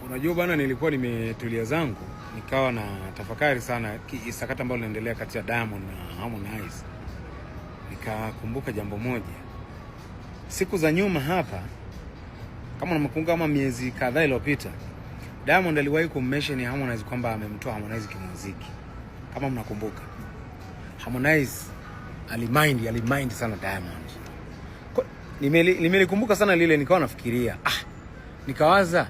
Unajua bana, nilikuwa nimetulia zangu nikawa na tafakari sana sakata ambalo linaendelea kati ya Diamond na Harmonize. Nikakumbuka jambo moja. Siku za nyuma hapa, kama unakumbuka, kama miezi kadhaa iliyopita, Diamond aliwahi kummention Harmonize kwamba amemtoa Harmonize kimuziki. Kama mnakumbuka, Harmonize alimind sana Diamond. Nimelikumbuka sana lile, nikawa nafikiria nikawaza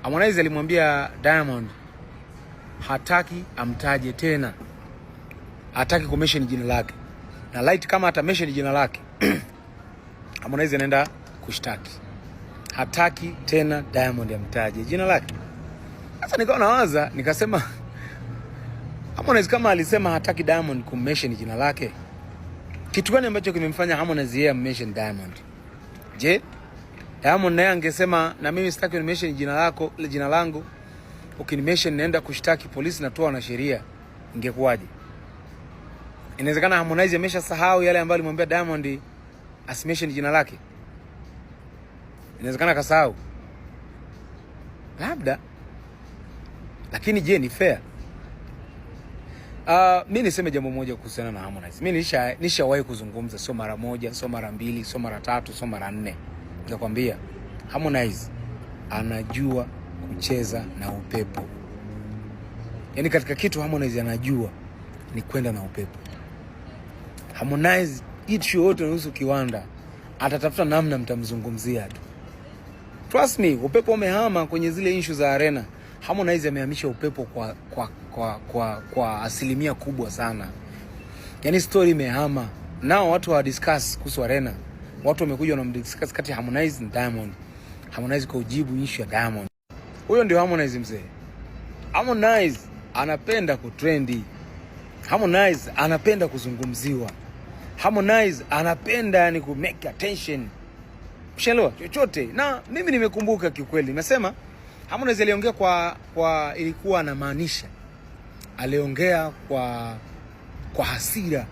Harmonize alimwambia Diamond hataki amtaje tena, hataki kumention jina lake, na light kama atamention jina lake Harmonize anaenda kushtaki. Hataki tena Diamond amtaje jina lake. Sasa nikawa nawaza, nikasema Harmonize kama alisema hataki Diamond kumention jina lake, kitu gani ambacho kimemfanya Harmonize yeye ammention Diamond? Je, Diamond naye angesema na mimi sitaki unimention jina lako, ile jina langu, ukinimention naenda kushtaki polisi, natoa na sheria, ingekuwaje? Inawezekana Harmonize ameshasahau yale ambayo alimwambia Diamond asimention jina lake. Inawezekana kasahau, labda. Lakini je, ni fair? Mimi niseme jambo moja kuhusiana na Harmonize. Mimi nishawahi kuzungumza, sio mara moja, sio mara mbili, sio mara tatu, sio mara nne. Nikakwambia Harmonize anajua kucheza na upepo. Yaani katika kitu Harmonize anajua ni kwenda na upepo. Harmonize issue yote inahusu kiwanda, atatafuta namna mtamzungumzia tu. Trust me, upepo umehama kwenye zile issue za arena. Harmonize amehamisha upepo kwa asilimia kubwa sana. Yaani story imehama. Nao watu wa discuss kuhusu arena. Watu wamekuja na discuss kati ya Harmonize na Diamond. Harmonize kwa ujibu issue ya Diamond. Huyo ndio Harmonize mzee. Harmonize anapenda kutrendi. Harmonize anapenda kuzungumziwa. Harmonize anapenda yani ku make attention. Mshelewa chochote. Na mimi nimekumbuka kiukweli. Nimesema Harmonize aliongea kwa ilikuwa anamaanisha. Aliongea kwa hasira.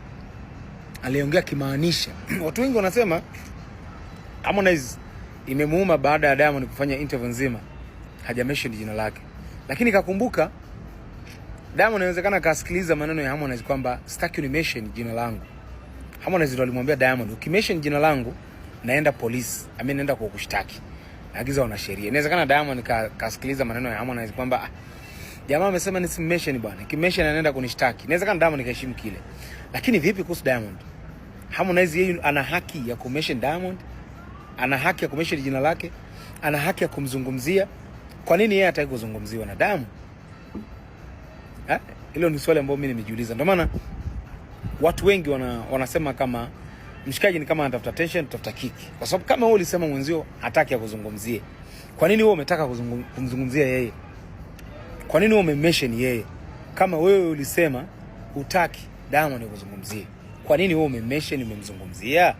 Aliongea kimaanisha. Watu wengi wanasema Harmonize imemuuma baada ya Diamond kufanya interview nzima hajamention jina lake. Lakini kakumbuka Diamond inawezekana kasikiliza maneno ya Harmonize kwamba sitaki unimention jina langu. Harmonize ndo alimwambia Diamond, ukimention jina langu naenda polisi, naenda kukushtaki. Naagiza wana sheria. Inawezekana Diamond kasikiliza maneno ya Harmonize kwamba jamaa amesema nisimention bwana, kimention anaenda kunishtaki. Inawezekana Diamond kaheshimu kile. Lakini vipi kuhusu Diamond? Harmonize yeye ana haki ya kumention Diamond, ana haki ya kumention jina lake, ana haki ya kumzungumzia. Kwa nini yeye hataki kuzungumziwa na Diamond? Hilo ni swali ambalo mimi nimejiuliza. Ndio maana watu wengi wanasema kama mshikaji ni kama anatafuta attention, anatafuta kiki. Kwa sababu kama wewe ulisema mwenzio hataki ya kuzungumzie, kwa nini wewe umetaka kumzungumzia yeye? Kwa nini wewe umemention yeye? Kama wewe ulisema hutaki Diamond kuzungumzie, kwa nini wewe umemention umemzungumzia?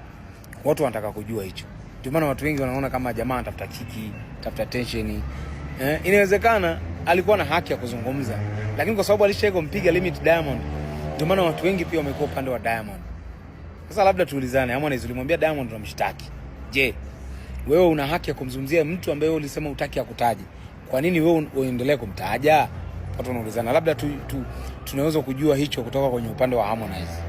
Watu wanataka kujua hicho. Ndio maana watu wengi wanaona kama jamaa anatafuta kiki, tafuta attention. Inawezekana alikuwa na haki ya kuzungumza, lakini kwa sababu alishaiko mpiga limit Diamond, ndio maana watu wengi pia wamekuwa upande wa Diamond. Sasa labda tuulizane, Harmonize ulimwambia Diamond unamshtaki. Je, wewe una haki ya kumzungumzia mtu ambaye wewe ulisema hutaki akutaje? Kwa nini wewe uendelee kumtaja? Watu wanaulizana. Labda tunaweza kujua hicho kutoka kwenye upande wa Harmonize.